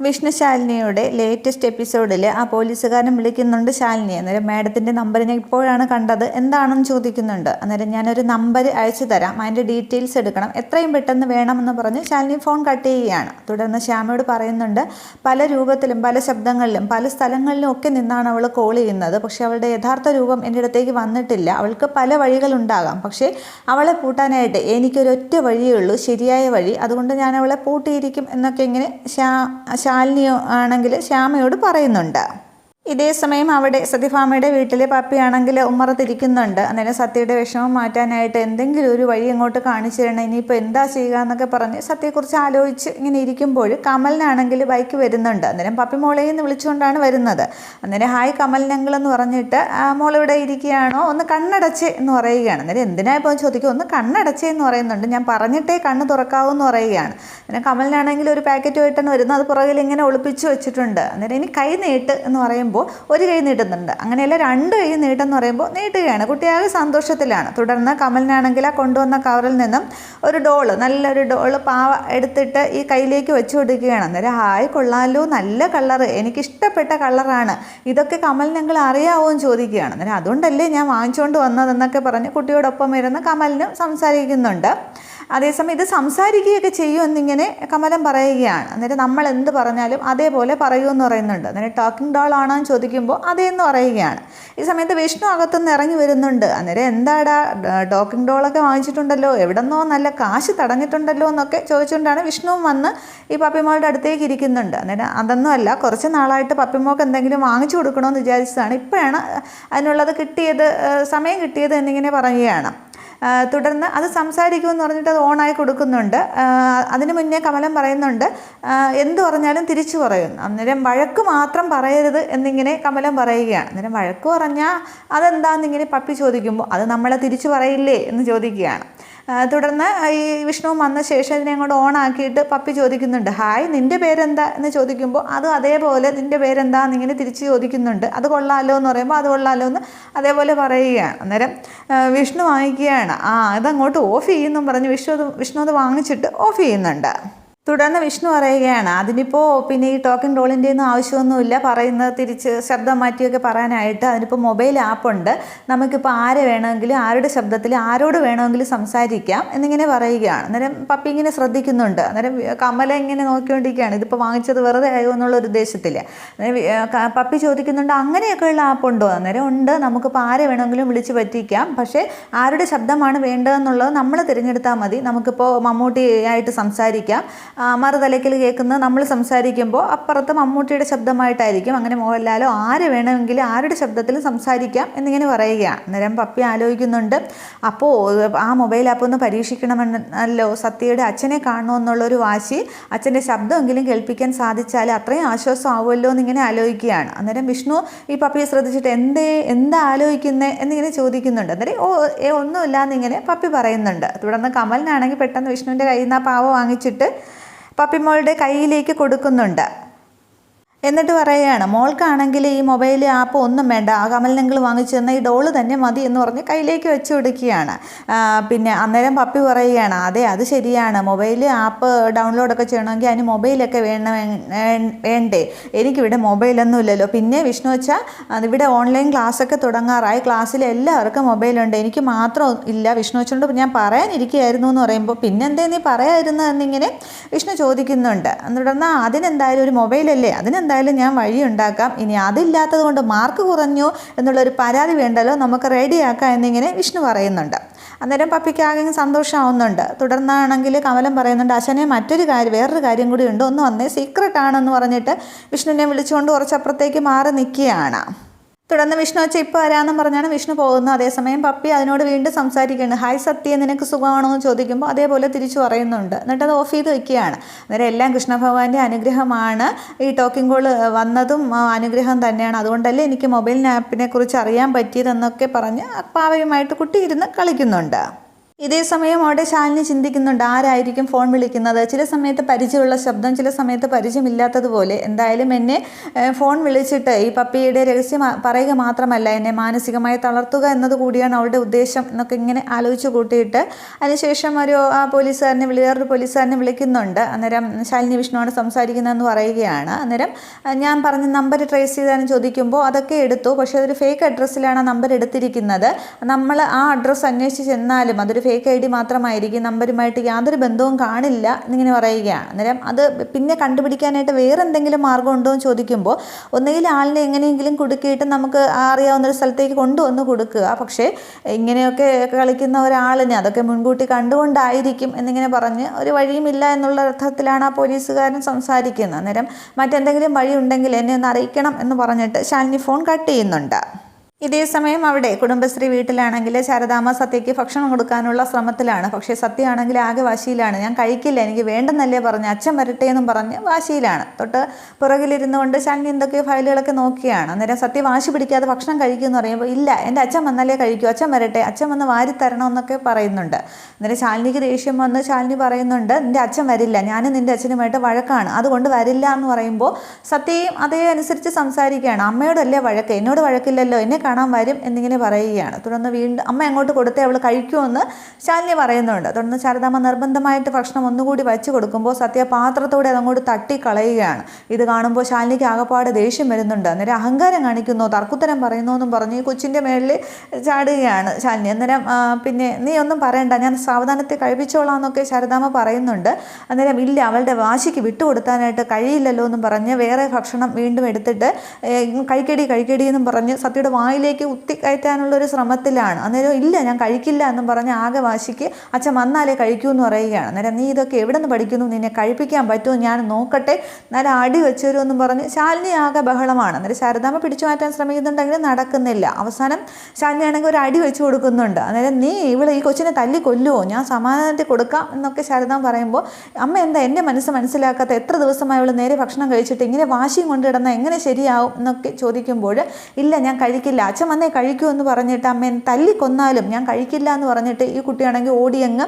Vishnu ശാലിനിയുടെ latest എപ്പിസോഡിൽ ആ പോലീസുകാരൻ വിളിക്കുന്നുണ്ട് ശാലിനി. അന്നേരം മാഡത്തിൻ്റെ നമ്പർ ഞാൻ ഇപ്പോഴാണ് കണ്ടത്, എന്താണെന്ന് ചോദിക്കുന്നുണ്ട്. അന്നേരം ഞാനൊരു നമ്പർ അയച്ചു തരാം, അതിൻ്റെ ഡീറ്റെയിൽസ് എടുക്കണം, എത്രയും പെട്ടെന്ന് വേണമെന്ന് പറഞ്ഞ് ശാലിനി ഫോൺ കട്ട് ചെയ്യുകയാണ്. തുടർന്ന് ശ്യാമയോട് പറയുന്നുണ്ട്, പല രൂപത്തിലും പല ശബ്ദങ്ങളിലും പല സ്ഥലങ്ങളിലും ഒക്കെ നിന്നാണ് അവൾ കോൾ ചെയ്യുന്നത്. പക്ഷേ അവളുടെ യഥാർത്ഥ രൂപം എൻ്റെ അടുത്തേക്ക് വന്നിട്ടില്ല. അവൾക്ക് പല വഴികളുണ്ടാകാം, പക്ഷേ അവളെ പൂട്ടാനായിട്ട് എനിക്കൊരൊറ്റ വഴിയേ ഉള്ളൂ, ശരിയായ വഴി. അതുകൊണ്ട് ഞാൻ അവളെ പൂട്ടിയിരിക്കും എന്നൊക്കെ ഇങ്ങനെ ശാലിനി ആണെങ്കിൽ ശ്യാമയോട് പറയുന്നുണ്ട്. ഇതേ സമയം അവിടെ സത്യഭാമയുടെ വീട്ടിലെ പപ്പിയാണെങ്കിൽ ഉമ്മറത്തിരിക്കുന്നുണ്ട്. അന്നേരം സത്യയുടെ വിഷമം മാറ്റാനായിട്ട് എന്തെങ്കിലും ഒരു വഴി അങ്ങോട്ട് കാണിച്ചു തരണം, ഇനിയിപ്പോൾ എന്താ ചെയ്യുക എന്നൊക്കെ പറഞ്ഞ് സത്യയെക്കുറിച്ച് ആലോചിച്ച് ഇങ്ങനെ ഇരിക്കുമ്പോൾ കമലിനാണെങ്കിൽ ബൈക്ക് വരുന്നുണ്ട്. അന്നേരം പപ്പി മോളെയിൽ നിന്ന് വിളിച്ചുകൊണ്ടാണ് വരുന്നത്. അന്നേരം ഹായ് കമലിനങ്കിൾ എന്ന് പറഞ്ഞിട്ട് മോളിവിടെ ഇരിക്കുകയാണോ, ഒന്ന് കണ്ണടച്ചേ എന്ന് പറയുകയാണ്. അന്നേരം എന്തിനാ ഇപ്പോൾ ചോദിക്കും, ഒന്ന് കണ്ണടച്ചേ എന്ന് പറയുന്നുണ്ട്. ഞാൻ പറഞ്ഞിട്ടേ കണ്ണ് തുറക്കാവൂ എന്ന് പറയുകയാണ്. അന്നേരം കമലിനാണെങ്കിൽ ഒരു പാക്കറ്റുമായിട്ടാണ് വരുന്നത്, അത് പുറകിൽ ഇങ്ങനെ ഒളിപ്പിച്ച് വെച്ചിട്ടുണ്ട്. അന്നേരം ഇനി കൈ നീട്ട് എന്ന് പറയുമ്പോൾ ഒരു കൈ നീട്ടുന്നുണ്ട്, അങ്ങനെയല്ല രണ്ട് കൈ നീട്ടെന്ന് പറയുമ്പോൾ നീട്ടുകയാണ്. കുട്ടിയാകെ സന്തോഷത്തിലാണ്. തുടർന്ന് കമലിനാണെങ്കിൽ ആ കൊണ്ടുവന്ന കവറിൽ നിന്നും ഒരു ഡോള്, നല്ലൊരു ഡോള് പാവ എടുത്തിട്ട് ഈ കയ്യിലേക്ക് വെച്ച് കൊടുക്കുകയാണ്. അന്നേരം ഹായ് കൊള്ളാലോ, നല്ല കളറ്, എനിക്കിഷ്ടപ്പെട്ട കളറാണ്, ഇതൊക്കെ കമലിനങ്ങൾ അറിയാവോ എന്ന് ചോദിക്കുകയാണ്. അന്നേരം അതുകൊണ്ടല്ലേ ഞാൻ വാങ്ങിച്ചുകൊണ്ട് വന്നതെന്നൊക്കെ പറഞ്ഞ് കുട്ടിയോടൊപ്പം ഇരുന്ന് കമലിനും സംസാരിക്കുന്നുണ്ട്. അതേസമയം ഇത് സംസാരിക്കുകയൊക്കെ ചെയ്യുമെന്നിങ്ങനെ കമലം പറയുകയാണ്. അന്നേരം നമ്മൾ എന്ത് പറഞ്ഞാലും അതേപോലെ പറയുമെന്ന് പറയുന്നുണ്ട്. അന്നേരം ടോക്കിംഗ് ഡോൾ ആണോ എന്ന് ചോദിക്കുമ്പോൾ അതേന്ന് പറയുകയാണ്. ഈ സമയത്ത് വിഷ്ണു അകത്തുനിന്ന് ഇറങ്ങി വരുന്നുണ്ട്. അന്നേരം എന്താടാ ടോക്കിംഗ് ഡോളൊക്കെ വാങ്ങിച്ചിട്ടുണ്ടല്ലോ, എവിടെന്നോ നല്ല കാശ് തടഞ്ഞിട്ടുണ്ടല്ലോ എന്നൊക്കെ ചോദിച്ചുകൊണ്ടാണ് വിഷ്ണുവും വന്ന് ഈ പപ്പിമോളുടെ അടുത്തേക്ക് ഇരിക്കുന്നുണ്ട്. അന്നേരം അതൊന്നും അല്ല, കുറച്ച് നാളായിട്ട് പപ്പിമോൾക്ക് എന്തെങ്കിലും വാങ്ങിച്ചു കൊടുക്കണമെന്ന് വിചാരിച്ചതാണ്, ഇപ്പോഴാണ് അതിനുള്ളത് കിട്ടിയത്, സമയം കിട്ടിയത് എന്നിങ്ങനെ പറയുകയാണ്. തുടർന്ന് അത് സംസാരിക്കുമെന്ന് പറഞ്ഞിട്ട് അത് ഓണായി കൊടുക്കുന്നുണ്ട്. അതിന് മുന്നേ കമലം പറയുന്നുണ്ട്, എന്ത് പറഞ്ഞാലും തിരിച്ചു പറയും. അന്നേരം വഴക്ക് മാത്രം പറയരുത് എന്നിങ്ങനെ കമലം പറയുകയാണ്. അന്നേരം വഴക്ക് പറഞ്ഞാൽ അതെന്താണെന്നിങ്ങനെ പപ്പി ചോദിക്കുമ്പോൾ അത് നമ്മളെ തിരിച്ചു പറയില്ലേ എന്ന് ചോദിക്കുകയാണ്. തുടർന്ന് ഈ വിഷ്ണു വന്ന ശേഷം ഇതിനെ അങ്ങോട്ട് ഓണാക്കിയിട്ട് പപ്പി ചോദിക്കുന്നുണ്ട്, ഹായ് നിൻ്റെ പേരെന്താ എന്ന് ചോദിക്കുമ്പോൾ അത് അതേപോലെ നിൻ്റെ പേരെന്താ എന്നിങ്ങനെ തിരിച്ച് ചോദിക്കുന്നുണ്ട്. അത് കൊള്ളാമല്ലോ എന്ന് പറയുമ്പോൾ അത് കൊള്ളാമല്ലോ എന്ന് അതേപോലെ പറയുകയാണ്. അന്നേരം വിഷ്ണു വാങ്ങിക്കുകയാണ്. അതങ്ങോട്ട് ഓഫ് ചെയ്യുമെന്നും പറഞ്ഞ് വിഷ്ണു അത് വാങ്ങിച്ചിട്ട് ഓഫ് ചെയ്യുന്നുണ്ട്. തുടർന്ന് വിഷ്ണു പറയുകയാണ്, അതിനിപ്പോൾ പിന്നെ ഈ ടോക്കിംഗ് ഡോളിൻ്റെ ഒന്നും ആവശ്യമൊന്നുമില്ല, പറയുന്നത് തിരിച്ച് ശബ്ദം മാറ്റിയൊക്കെ പറയാനായിട്ട് അതിനിപ്പോൾ മൊബൈൽ ആപ്പുണ്ട്, നമുക്കിപ്പോൾ ആരെ വേണമെങ്കിലും ആരുടെ ശബ്ദത്തിൽ ആരോട് വേണമെങ്കിലും സംസാരിക്കാം എന്നിങ്ങനെ പറയുകയാണ്. അന്നേരം പപ്പി ഇങ്ങനെ ശ്രദ്ധിക്കുന്നുണ്ട്. അന്നേരം കമല ഇങ്ങനെ നോക്കിക്കൊണ്ടിരിക്കുകയാണ്, ഇതിപ്പോൾ വാങ്ങിച്ചത് വെറുതെ ആയോ എന്നുള്ളൊരു ഉദ്ദേശത്തിൽ. അന്നേരം പപ്പി ചോദിക്കുന്നുണ്ട്, അങ്ങനെയൊക്കെയുള്ള ആപ്പുണ്ടോ? അന്നേരം ഉണ്ട്, നമുക്കിപ്പോൾ ആരെ വേണമെങ്കിലും വിളിച്ച് പറ്റിക്കാം, പക്ഷേ ആരുടെ ശബ്ദമാണ് വേണ്ടതെന്നുള്ളത് നമ്മൾ തിരഞ്ഞെടുത്താൽ മതി. നമുക്കിപ്പോൾ മമ്മൂട്ടി ആയിട്ട് സംസാരിക്കാം, മറുതലയ്ക്കൽ കേൾക്കുന്നത് നമ്മൾ സംസാരിക്കുമ്പോൾ അപ്പുറത്ത് മമ്മൂട്ടിയുടെ ശബ്ദമായിട്ടായിരിക്കും, അങ്ങനെ മോഹൻലാലോ ആര് വേണമെങ്കിലും ആരുടെ ശബ്ദത്തിലും സംസാരിക്കാം എന്നിങ്ങനെ പറയുകയാണ്. അന്നേരം പപ്പി ആലോചിക്കുന്നുണ്ട്, അപ്പോൾ ആ മൊബൈൽ ആപ്പ് ഒന്ന് പരീക്ഷിക്കണമെന്നല്ലോ, സത്യയുടെ അച്ഛനെ കാണണമെന്നുള്ളൊരു വാശി, അച്ഛൻ്റെ ശബ്ദമെങ്കിലും കേൾപ്പിക്കാൻ സാധിച്ചാൽ അത്രയും ആശ്വാസം ആവുമല്ലോ എന്നിങ്ങനെ ആലോചിക്കുകയാണ്. അന്നേരം വിഷ്ണു ഈ പപ്പിയെ ശ്രദ്ധിച്ചിട്ട് എന്താ ആലോചിക്കുന്നത് എന്നിങ്ങനെ ചോദിക്കുന്നുണ്ട്. അന്നേരം ഒന്നുമില്ല എന്നിങ്ങനെ പപ്പി പറയുന്നുണ്ട്. തുടർന്ന് കമലിനാണെങ്കിൽ പെട്ടെന്ന് വിഷ്ണുവിൻ്റെ കയ്യിൽ നിന്ന് ആ പാവ വാങ്ങിച്ചിട്ട് പപ്പിമോളുടെ കയ്യിലേക്ക് കൊടുക്കുന്നുണ്ട്. എന്നിട്ട് പറയുകയാണ്, മോൾക്കാണെങ്കിൽ ഈ മൊബൈൽ ആപ്പ് ഒന്നും വേണ്ട, ആ കമലിനങ്ങൾ വാങ്ങിച്ചു തന്ന ഈ ഡോള് തന്നെ മതി എന്ന് പറഞ്ഞ് കയ്യിലേക്ക് വെച്ച് കൊടുക്കുകയാണ്. പിന്നെ അന്നേരം പപ്പി പറയുകയാണ്, അതെ അത് ശരിയാണ്, മൊബൈൽ ആപ്പ് ഡൗൺലോഡൊക്കെ ചെയ്യണമെങ്കിൽ അതിന് മൊബൈലൊക്കെ വേണ്ടേ, എനിക്കിവിടെ മൊബൈലൊന്നും ഇല്ലല്ലോ. പിന്നെ വിഷ്ണു വെച്ചാൽ ഇവിടെ ഓൺലൈൻ ക്ലാസ്സൊക്കെ തുടങ്ങാറായി, ക്ലാസ്സിൽ എല്ലാവർക്കും മൊബൈലുണ്ട്, എനിക്ക് മാത്രം ഇല്ല. വിഷ്ണു വെച്ചുകൊണ്ട് ഞാൻ പറയാനിരിക്കുകയായിരുന്നു എന്ന് പറയുമ്പോൾ പിന്നെന്തേ നീ പറയായിരുന്നു എന്നിങ്ങനെ വിഷ്ണു ചോദിക്കുന്നുണ്ട്. തുടർന്ന് അതിനെന്തായാലും ഒരു മൊബൈലല്ലേ, അതിനെന്തായാലും ഞാൻ വഴിയുണ്ടാക്കാം, ഇനി അതില്ലാത്തത് കൊണ്ട് മാർക്ക് കുറഞ്ഞു എന്നുള്ളൊരു പരാതി വേണ്ടല്ലോ, നമുക്ക് റെഡിയാക്കാം എന്നിങ്ങനെ വിഷ്ണു പറയുന്നുണ്ട്. അന്നേരം പപ്പിക്ക് ആകെ സന്തോഷമാവുന്നുണ്ട്. തുടർന്നാണെങ്കിൽ കമലം പറയുന്നുണ്ട്, അച്ഛനെ വേറൊരു കാര്യം കൂടി ഉണ്ട്, ഒന്ന് വന്നേ, സീക്രട്ട് ആണെന്ന് പറഞ്ഞിട്ട് വിഷ്ണുവിനെ വിളിച്ചുകൊണ്ട് കുറച്ചപ്പുറത്തേക്ക് മാറി നിൽക്കുകയാണ്. തുടർന്ന് വിഷ്ണു വെച്ചാൽ ഇപ്പോൾ വരാമെന്നും പറഞ്ഞാണ് വിഷ്ണു പോകുന്നത്. അതേസമയം പപ്പി അതിനോട് വീണ്ടും സംസാരിക്കുകയാണ്, ഹായ് സത്യ നിനക്ക് സുഖമാണോ എന്ന് ചോദിക്കുമ്പോൾ അതേപോലെ തിരിച്ചു പറയുന്നുണ്ട്. എന്നിട്ട് അത് ഓഫ് ചെയ്ത് വയ്ക്കുകയാണ്. അന്നേരം എല്ലാം കൃഷ്ണഭഗവാന്റെ അനുഗ്രഹമാണ്, ഈ ടോക്കിംഗ് കോൾ വന്നതും അനുഗ്രഹം തന്നെയാണ്, അതുകൊണ്ടല്ലേ എനിക്ക് മൊബൈൽ ആപ്പിനെ കുറിച്ച് അറിയാൻ പറ്റിയതെന്നൊക്കെ പറഞ്ഞ് പാവയുമായിട്ട് കുട്ടി ഇരുന്ന് കളിക്കുന്നുണ്ട്. ഇതേ സമയം അവിടെ ശാലിനി ചിന്തിക്കുന്നുണ്ട് ആരായിരിക്കും ഫോൺ വിളിക്കുന്നത്. ചില സമയത്ത് പരിചയമുള്ള ശബ്ദം, ചില സമയത്ത് പരിചയമില്ലാത്തതുപോലെ. എന്തായാലും എന്നെ ഫോൺ വിളിച്ചിട്ട് ഈ പപ്പിയുടെ രഹസ്യം പറയുക മാത്രമല്ല, എന്നെ മാനസികമായി തളർത്തുക എന്നത് കൂടിയാണ് അവളുടെ ഉദ്ദേശം എന്നൊക്കെ ഇങ്ങനെ ആലോചിച്ച് കൂട്ടിയിട്ട് അതിനുശേഷം വേറൊരു പോലീസുകാരനെ വിളിക്കുന്നുണ്ട്. അന്നേരം ശാലിനി വിഷ്ണുവാണ് സംസാരിക്കുന്നതെന്ന് പറയുകയാണ്. അന്നേരം ഞാൻ പറഞ്ഞ നമ്പർ ട്രേസ് ചെയ്താലും ചോദിക്കുമ്പോൾ അതൊക്കെ എടുത്തു, പക്ഷേ അതൊരു ഫേക്ക് അഡ്രസ്സിലാണ് ആ നമ്പർ എടുത്തിരിക്കുന്നത്. നമ്മൾ ആ അഡ്രസ്സ് അന്വേഷിച്ച് ചെന്നാലും അതൊരു ഫേക്ക് ID മാത്രമായിരിക്കും, നമ്പരുമായിട്ട് യാതൊരു ബന്ധവും കാണില്ല എന്നിങ്ങനെ പറയുകയാണ്. അന്നേരം അത് പിന്നെ കണ്ടുപിടിക്കാനായിട്ട് വേറെ എന്തെങ്കിലും മാർഗ്ഗം ഉണ്ടോ എന്ന് ചോദിക്കുമ്പോൾ ഒന്നുകിൽ ആളിനെ എങ്ങനെയെങ്കിലും കുടുക്കിയിട്ട് നമുക്ക് അറിയാവുന്നൊരു സ്ഥലത്തേക്ക് കൊണ്ടുവന്ന് കൊടുക്കുക, പക്ഷേ ഇങ്ങനെയൊക്കെ കളിക്കുന്ന ഒരാളിനെ അതൊക്കെ മുൻകൂട്ടി കണ്ടുകൊണ്ടായിരിക്കും എന്നിങ്ങനെ പറഞ്ഞ് ഒരു വഴിയുമില്ല എന്നുള്ള അർത്ഥത്തിലാണ് ആ പോലീസുകാരൻ സംസാരിക്കുന്നത്. അന്നേരം മറ്റെന്തെങ്കിലും വഴി ഉണ്ടെങ്കിൽ എന്നെ ഒന്ന് അറിയിക്കണം എന്ന് പറഞ്ഞിട്ട് ശാലിനി ഫോൺ കട്ട് ചെയ്യുന്നുണ്ട്. ഇതേ സമയം അവിടെ കുടുംബശ്രീ വീട്ടിലാണെങ്കിൽ ശാരദാമ്മ സത്യയ്ക്ക് ഭക്ഷണം കൊടുക്കാനുള്ള ശ്രമത്തിലാണ്. പക്ഷേ സത്യമാണെങ്കിൽ ആകെ വാശിയിലാണ്. ഞാൻ കഴിക്കില്ല, എനിക്ക് വേണ്ടെന്നല്ലേ പറഞ്ഞ്, അച്ഛൻ വരട്ടെ എന്നും പറഞ്ഞ് വാശിയിലാണ്. തൊട്ട് പുറകിലിരുന്നുകൊണ്ട് ശാലിനി എന്തൊക്കെയോ ഫയലുകളൊക്കെ നോക്കിയാണ്. അന്നേരം സത്യ വാശി പിടിക്കാതെ ഭക്ഷണം കഴിക്കുമെന്ന് പറയുമ്പോൾ ഇല്ല, എൻ്റെ അച്ഛൻ വന്നാലേ കഴിക്കൂ, അച്ഛൻ വരട്ടെ, അച്ഛൻ വന്ന് വാരിത്തരണമെന്നൊക്കെ പറയുന്നുണ്ട്. അന്നേരം ശാലിനിക്ക് ദേഷ്യം വന്ന് ശാലിനി പറയുന്നുണ്ട് നിൻ്റെ അച്ഛൻ വരില്ല, ഞാനും നിൻ്റെ അച്ഛനുമായിട്ട് വഴക്കാണ്, അതുകൊണ്ട് വരില്ല എന്ന് പറയുമ്പോൾ സത്യയും അതേ അനുസരിച്ച് സംസാരിക്കുകയാണ്. അമ്മയോടല്ലേ വഴക്ക്, എന്നോട് വഴക്കില്ലല്ലോ, എന്നെ കാണാൻ വരും എന്നിങ്ങനെ പറയുകയാണ്. തുടർന്ന് വീണ്ടും അമ്മ അങ്ങോട്ട് കൊടുത്തേ അവൾ കഴിക്കുമെന്ന് ശാലിനി പറയുന്നുണ്ട്. തുടർന്ന് ശാരദാമ്മ നിർബന്ധമായിട്ട് ഭക്ഷണം ഒന്നുകൂടി വച്ച് കൊടുക്കുമ്പോൾ സത്യ പാത്രത്തോടെ അതങ്ങോട്ട് തട്ടിക്കളയുകയാണ്. ഇത് കാണുമ്പോൾ ശാലിനിക്ക് ആകപ്പാട് ദേഷ്യം വരുന്നുണ്ട്. അന്നേരം അഹങ്കാരം കാണിക്കുന്നു, തർക്കുത്തരം പറയുന്നു എന്നും പറഞ്ഞ് കൊച്ചിൻ്റെ മേളിൽ ചാടുകയാണ് ശാലിനി. അന്നേരം പിന്നെ നീ ഒന്നും പറയണ്ട, ഞാൻ സാവധാനത്തെ കഴിപ്പിച്ചോളാം എന്നൊക്കെ ശാരദാമ്മ പറയുന്നുണ്ട്. അന്നേരം ഇല്ല, അവളുടെ വാശിക്ക് വിട്ടുകൊടുക്കാനായിട്ട് കഴിയില്ലല്ലോ എന്നും പറഞ്ഞ് വേറെ ഭക്ഷണം വീണ്ടും എടുത്തിട്ട് കഴിക്കടി എന്നും പറഞ്ഞ് സത്യയുടെ വായിലേക്ക് ഉത്തിക്കയറ്റാനുള്ളൊരു ശ്രമത്തിലാണ്. അന്നേരം ഇല്ല, ഞാൻ കഴിക്കില്ല എന്നും പറഞ്ഞ് ആകെ വാശിക്ക് അച്ഛൻ വന്നാലേ കഴിക്കൂ എന്ന് പറയുകയാണ്. അന്നേരം നീ ഇതൊക്കെ എവിടെ നിന്ന് പഠിക്കുന്നു, നിന്നെ കഴിപ്പിക്കാൻ പറ്റുമോ, ഞാൻ നോക്കട്ടെ, നല്ല അടി വെച്ചു തരുമെന്നും പറഞ്ഞ് ശാലിനി ആകെ ബഹളമാണ്. അന്നേരം ശാരദാമ്മ പിടിച്ചു മാറ്റാൻ ശ്രമിക്കുന്നുണ്ടെങ്കിലും നടക്കുന്നില്ല. അവസാനം ശാലിനി ആണെങ്കിൽ ഒരു അടി വെച്ച് കൊടുക്കുന്നുണ്ട്. അന്നേരം നീ ഈ കൊച്ചിനെ തല്ലി കൊല്ലുമോ, ഞാൻ സമാധാനത്തിൽ കൊടുക്കാം എന്നൊക്കെ ശാരദാമ്മ പറയുമ്പോൾ അമ്മ എന്താ എൻ്റെ മനസ്സ് മനസ്സിലാക്കാത്ത, എത്ര ദിവസമായി അവൾ നേരെ ഭക്ഷണം കഴിച്ചിട്ട് ഇങ്ങനെ വാശിയും കൊണ്ടിടുന്ന എങ്ങനെ ശരിയാവും എന്നൊക്കെ ചോദിക്കുമ്പോൾ ഇല്ല, ഞാൻ കഴിക്കില്ല, അച്ഛൻ വന്നേ കഴിക്കൂ എന്ന് പറഞ്ഞിട്ട് അമ്മേൻ തല്ലിക്കൊന്നാലും ഞാൻ കഴിക്കില്ല എന്ന് പറഞ്ഞിട്ട് ഈ കുട്ടിയാണെങ്കിൽ ഓടിയങ്ങ്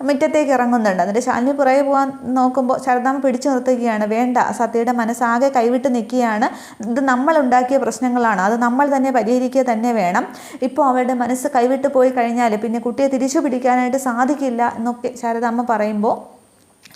മുറ്റത്തേക്ക് ഇറങ്ങുന്നുണ്ട്. എന്നിട്ട് ശാലിനി പുറകെ പോകാൻ നോക്കുമ്പോൾ ശാരദാമ്മ പിടിച്ചു നിർത്തുകയാണ്. വേണ്ട, സത്യയുടെ മനസ്സാകെ കൈവിട്ട് നിൽക്കുകയാണ്, ഇത് നമ്മളുണ്ടാക്കിയ പ്രശ്നങ്ങളാണ്, അത് നമ്മൾ തന്നെ പരിഹരിക്കുക തന്നെ വേണം. ഇപ്പോൾ അവരുടെ മനസ്സ് കൈവിട്ട് പോയി കഴിഞ്ഞാൽ പിന്നെ കുട്ടിയെ തിരിച്ചു പിടിക്കാനായിട്ട് സാധിക്കില്ല എന്നൊക്കെ ശാരദാമ്മ പറയുമ്പോൾ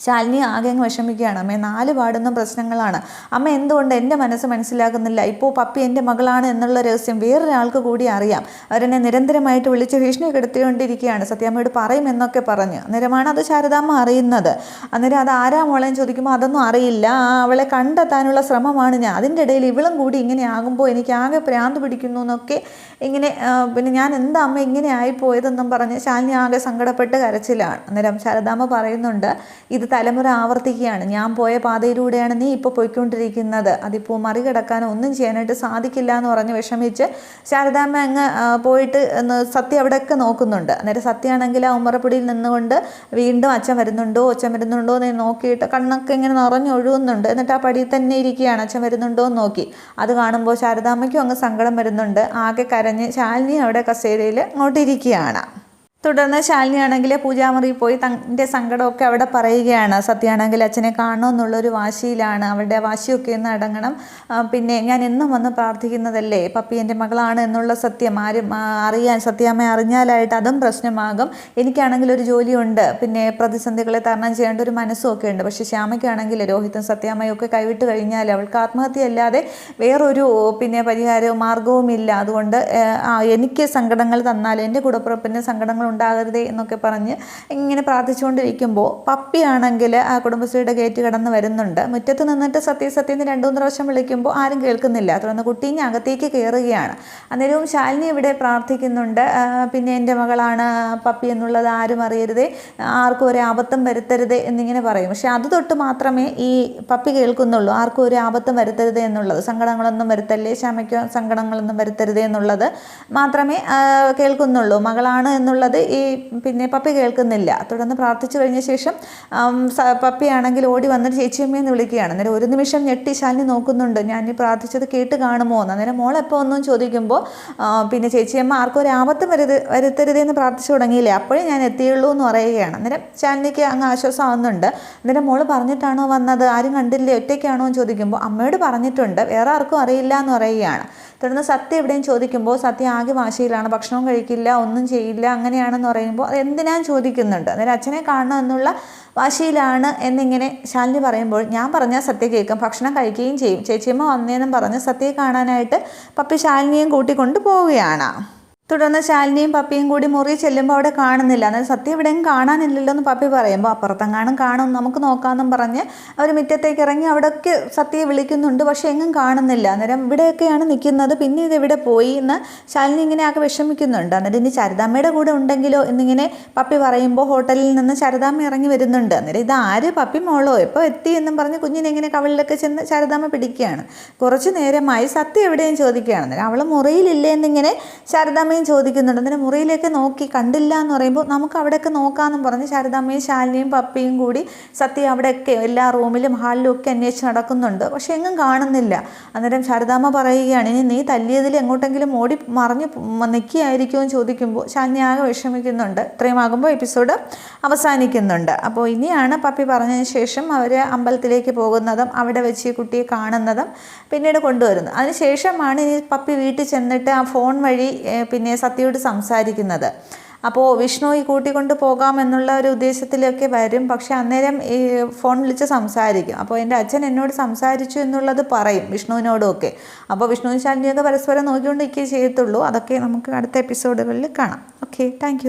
ശാലിനി ആകെ അങ്ങ് വിഷമിക്കുകയാണ്. അമ്മ 4 പാടുന്ന പ്രശ്നങ്ങളാണ്, അമ്മ എന്തുകൊണ്ട് എൻ്റെ മനസ്സ് മനസ്സിലാക്കുന്നില്ല, ഇപ്പോൾ പപ്പി എൻ്റെ മകളാണ് എന്നുള്ള രഹസ്യം വേറൊരാൾക്ക് കൂടി അറിയാം, അവരെന്നെ നിരന്തരമായിട്ട് വിളിച്ച് ഭീഷണി കെടുത്തിക്കൊണ്ടിരിക്കുകയാണ്, സത്യാമ്മയോട് പറയുമെന്നൊക്കെ പറഞ്ഞ്. അന്നേരമാണ് അത് ശാരദാമ്മ അറിയുന്നത്. അന്നേരം അത് ആരാ മോളെന്ന് ചോദിക്കുമ്പോൾ അതൊന്നും അറിയില്ല, അവളെ കണ്ടെത്താനുള്ള ശ്രമമാണ് ഞാൻ, അതിൻ്റെ ഇടയിൽ ഇവളും കൂടി ഇങ്ങനെ ആകുമ്പോൾ എനിക്ക് ആകെ ഭ്രാന്ത് പിടിക്കുന്നു എന്നൊക്കെ ഇങ്ങനെ പിന്നെ ഞാൻ എന്താ അമ്മ ഇങ്ങനെ ആയിപ്പോയതെന്നും പറഞ്ഞ് ശാലിനി ആകെ സങ്കടപ്പെട്ട് കരച്ചിലാണ്. അന്നേരം ശാരദാമ്മ പറയുന്നുണ്ട് ഇത് തലമുറ ആവർത്തിക്കുകയാണ്, ഞാൻ പോയ പാതയിലൂടെയാണ് നീ ഇപ്പോൾ പോയിക്കൊണ്ടിരിക്കുന്നത്, അതിപ്പോൾ മറികടക്കാനോ ഒന്നും ചെയ്യാനായിട്ട് സാധിക്കില്ല എന്ന് പറഞ്ഞ് വിഷമിച്ച് ശാരദാമ്മ അങ്ങ് പോയിട്ട് സത്യ അവിടെയൊക്കെ നോക്കുന്നുണ്ട്. അന്നേരം സത്യമാണെങ്കിൽ ആ ഉമ്മറപ്പൊടിയിൽ നിന്നുകൊണ്ട് വീണ്ടും അച്ഛൻ വരുന്നുണ്ടോ എന്ന് നോക്കിയിട്ട് കണ്ണൊക്കെ ഇങ്ങനെ നിറഞ്ഞൊഴുകുന്നുണ്ട്. എന്നിട്ട് ആ പടിയിൽ തന്നെ ഇരിക്കുകയാണ്, അച്ഛൻ വരുന്നുണ്ടോ എന്ന് നോക്കി. അത് കാണുമ്പോൾ ശാരദാമ്മയ്ക്കും അങ്ങ് സങ്കടം വരുന്നുണ്ട്. ആകെ കരഞ്ഞ് ശാലിനി അവിടെ കസേരയിൽ അങ്ങോട്ടിരിക്കുകയാണ്. തുടർന്ന് ശാലിനിയാണെങ്കിൽ പൂജാമുറിയിൽ പോയി തൻ്റെ സങ്കടമൊക്കെ അവിടെ പറയുകയാണ്. സത്യമാണെങ്കിൽ അച്ഛനെ കാണണമെന്നുള്ളൊരു വാശിയിലാണ്, അവളുടെ വാശിയൊക്കെ ഒന്ന് അടങ്ങണം, പിന്നെ ഞാൻ എന്നും വന്ന് പ്രാർത്ഥിക്കുന്നതല്ലേ പപ്പി എൻ്റെ മകളാണ് എന്നുള്ള സത്യം ആരും സത്യാമ്മ അറിഞ്ഞാലായിട്ട് അതും പ്രശ്നമാകും, എനിക്കാണെങ്കിൽ ഒരു ജോലിയുണ്ട്, പിന്നെ പ്രതിസന്ധികളെ തരണം ചെയ്യേണ്ട ഒരു മനസ്സുമൊക്കെ ഉണ്ട്, പക്ഷേ ശ്യാമയ്ക്കാണെങ്കിൽ രോഹിത്തും സത്യാമ്മയും ഒക്കെ കൈവിട്ട് കഴിഞ്ഞാൽ അവൾക്ക് ആത്മഹത്യ അല്ലാതെ വേറൊരു പിന്നെ പരിഹാരവും മാർഗവും ഇല്ല, അതുകൊണ്ട് എനിക്ക് സങ്കടങ്ങൾ തന്നാൽ എൻ്റെ കൂടപ്പുറപ്പിന് സങ്കടങ്ങൾ ഉണ്ടാകരുതേ എന്നൊക്കെ പറഞ്ഞ് ഇങ്ങനെ പ്രാർത്ഥിച്ചുകൊണ്ടിരിക്കുമ്പോൾ പപ്പിയാണെങ്കിൽ ആ കുടുംബശ്രീയുടെ ഗേറ്റ് കടന്ന് വരുന്നുണ്ട്. മുറ്റത്ത് നിന്നിട്ട് സത്യം 2-3 പ്രാവശ്യം വിളിക്കുമ്പോൾ ആരും കേൾക്കുന്നില്ല. തുടർന്ന് കുട്ടീനെ അകത്തേക്ക് കയറുകയാണ്. അന്നേരവും ശാലിനി ഇവിടെ പ്രാർത്ഥിക്കുന്നുണ്ട്, പിന്നെ എൻ്റെ മകളാണ് പപ്പി എന്നുള്ളത് ആരും അറിയരുതേ, ആർക്കും ഒരു ആപത്തും വരുത്തരുതേ എന്നിങ്ങനെ പറയും. പക്ഷെ അത് തൊട്ട് മാത്രമേ ഈ പപ്പി കേൾക്കുന്നുള്ളൂ, ആർക്കും ഒരു ആപത്തും വരുത്തരുതേ എന്നുള്ളത്, സങ്കടങ്ങളൊന്നും വരുത്തല്ലേ, ശ്യാമയ്ക്കോ സങ്കടങ്ങളൊന്നും വരുത്തരുതേ എന്നുള്ളത് മാത്രമേ കേൾക്കുന്നുള്ളൂ. മകളാണ് എന്നുള്ളത് പറയുന്നത് ഈ പിന്നെ പപ്പി കേൾക്കുന്നില്ല. തുടർന്ന് പ്രാർത്ഥിച്ചു കഴിഞ്ഞ ശേഷം പപ്പിയാണെങ്കിൽ ഓടി വന്നിട്ട് ചേച്ചിയമ്മയെന്ന് വിളിക്കുകയാണ്. അന്നേരം ഒരു നിമിഷം ഞെട്ടി ശാലിനി നോക്കുന്നുണ്ട്, ഞാൻ ഈ പ്രാർത്ഥിച്ചത് കേട്ട് കാണുമോ എന്ന്. അന്നേരം മോളെപ്പോൾ ഒന്നും ചോദിക്കുമ്പോൾ പിന്നെ ചേച്ചിയമ്മ ആർക്കും ഒരു ആപത്തും വരുത്തരുതെന്ന് പ്രാർത്ഥിച്ചു തുടങ്ങിയില്ലേ, അപ്പോഴേ ഞാൻ എത്തിയുള്ളൂ എന്ന് പറയുകയാണ്. അന്നേരം ശാലിനിക്ക് അങ്ങ് ആശ്വാസമാവുന്നുണ്ട്. അന്നേരം മോള് പറഞ്ഞിട്ടാണോ വന്നത്, ആരും കണ്ടില്ലേ, ഒറ്റയ്ക്കാണോ എന്ന് ചോദിക്കുമ്പോൾ അമ്മയോട് പറഞ്ഞിട്ടുണ്ട്, വേറെ ആർക്കും അറിയില്ല എന്ന് പറയുകയാണ്. തുടർന്ന് സത്യ എവിടെയും ചോദിക്കുമ്പോൾ സത്യ ആകെ വാശിയിലാണ്, ഭക്ഷണവും കഴിക്കില്ല, ഒന്നും ചെയ്യില്ല, അങ്ങനെയാണെന്ന് പറയുമ്പോൾ അത് എന്തിനാന്ന് ചോദിക്കുന്നുണ്ട്. അന്നേരം അച്ഛനെ കാണണം എന്നുള്ള വാശിയിലാണ് എന്നിങ്ങനെ ശാലിനി പറയുമ്പോൾ ഞാൻ പറഞ്ഞാൽ സത്യ കേൾക്കും, ഭക്ഷണം കഴിക്കുകയും ചെയ്യും. ചേച്ചിയമ്മ വന്നേന്നും പറഞ്ഞ് സത്യയെ കാണാനായിട്ട് പപ്പി ശാലിനിയും കൂട്ടിക്കൊണ്ട് പോവുകയാണ്. തുടർന്ന് ശാലിനിയും പപ്പിയും കൂടി മുറി ചെല്ലുമ്പോൾ അവിടെ കാണുന്നില്ല. അന്നേരം സത്യം എവിടെയും കാണാനില്ലല്ലോ എന്ന് പപ്പി പറയുമ്പോൾ അപ്പുറത്തെങ്ങാനും കാണും, നമുക്ക് നോക്കാമെന്നും പറഞ്ഞ് അവർ മുറ്റത്തേക്ക് ഇറങ്ങി അവിടെയൊക്കെ സത്യയെ വിളിക്കുന്നുണ്ട്, പക്ഷേ എങ്ങും കാണുന്നില്ല. അന്നേരം ഇവിടെയൊക്കെയാണ് നിൽക്കുന്നത്, പിന്നെ ഇതെവിടെ പോയി എന്ന് ശാലിനി ഇങ്ങനെയൊക്കെ വിഷമിക്കുന്നുണ്ട്. അന്നേരം ഇനി ശാരദാമ്മയുടെ കൂടെ ഉണ്ടെങ്കിലോ എന്നിങ്ങനെ പപ്പി പറയുമ്പോൾ ഹോട്ടലിൽ നിന്ന് ശാരദാമ്മ ഇറങ്ങി വരുന്നുണ്ട്. അന്നേരം ഇത് ആര്, പപ്പി മോളോ, എപ്പോൾ എത്തി എന്നും പറഞ്ഞ് കുഞ്ഞിനെ ഇങ്ങനെ കവിളിലൊക്കെ ചെന്ന് ശാരദാമ്മ പിടിക്കുകയാണ്. കുറച്ച് നേരമായി സത്യം എവിടെയും ചോദിക്കുകയാണ്. അന്നേരം അവൾ മുറിയിലില്ലേ എന്നിങ്ങനെ ശാരദാമ്മ ചോദിക്കുന്നുണ്ട്. അന്നേരം മുറിയിലേക്ക് നോക്കി കണ്ടില്ല എന്ന് പറയുമ്പോൾ നമുക്ക് അവിടെയൊക്കെ നോക്കാമെന്നും പറഞ്ഞ് ശാരദാമ്മയും ശാലിനിയും പപ്പിയും കൂടി സത്യ അവിടെയൊക്കെ എല്ലാ റൂമിലും ഹാളിലും ഒക്കെ അന്വേഷിച്ച് നടക്കുന്നുണ്ട്, പക്ഷെ എങ്ങും കാണുന്നില്ല. അന്നേരം ശാരദാമ്മ പറയുകയാണ്, ഇനി നീ തല്ലിയതിൽ എങ്ങോട്ടെങ്കിലും ഓടി മറിഞ്ഞ് നിൽക്കുകയായിരിക്കുമെന്ന് ചോദിക്കുമ്പോൾ ശാലിനി ആകെ വിഷമിക്കുന്നുണ്ട്. ഇത്രയും ആകുമ്പോൾ എപ്പിസോഡ് അവസാനിക്കുന്നുണ്ട്. അപ്പോൾ ഇനിയാണ് പപ്പി പറഞ്ഞതിന് ശേഷം അവർ അമ്പലത്തിലേക്ക് പോകുന്നതും അവിടെ വെച്ച് ഈ കുട്ടിയെ കാണുന്നതും പിന്നീട് കൊണ്ടുവരുന്നത്. അതിനുശേഷമാണ് ഇനി പപ്പി വീട്ടിൽ ചെന്നിട്ട് ആ ഫോൺ വഴി പിന്നെ സത്യയോട് സംസാരിക്കുന്നത്. അപ്പോൾ വിഷ്ണു ഈ കൂട്ടിക്കൊണ്ട് പോകാമെന്നുള്ള ഒരു ഉദ്ദേശത്തിലൊക്കെ വരും, പക്ഷെ അന്നേരം ഈ ഫോൺ വിളിച്ച് സംസാരിക്കും. അപ്പോൾ എൻ്റെ അച്ഛൻ എന്നോട് സംസാരിച്ചു എന്നുള്ളത് പറയും വിഷ്ണുവിനോടും ഒക്കെ. അപ്പോൾ വിഷ്ണുവും ശാലിനിയൊക്കെ പരസ്പരം നോക്കിക്കൊണ്ടിരിക്കുകയേ ചെയ്യത്തുള്ളൂ. അതൊക്കെ നമുക്ക് അടുത്ത എപ്പിസോഡുകളിൽ കാണാം. Okay, thank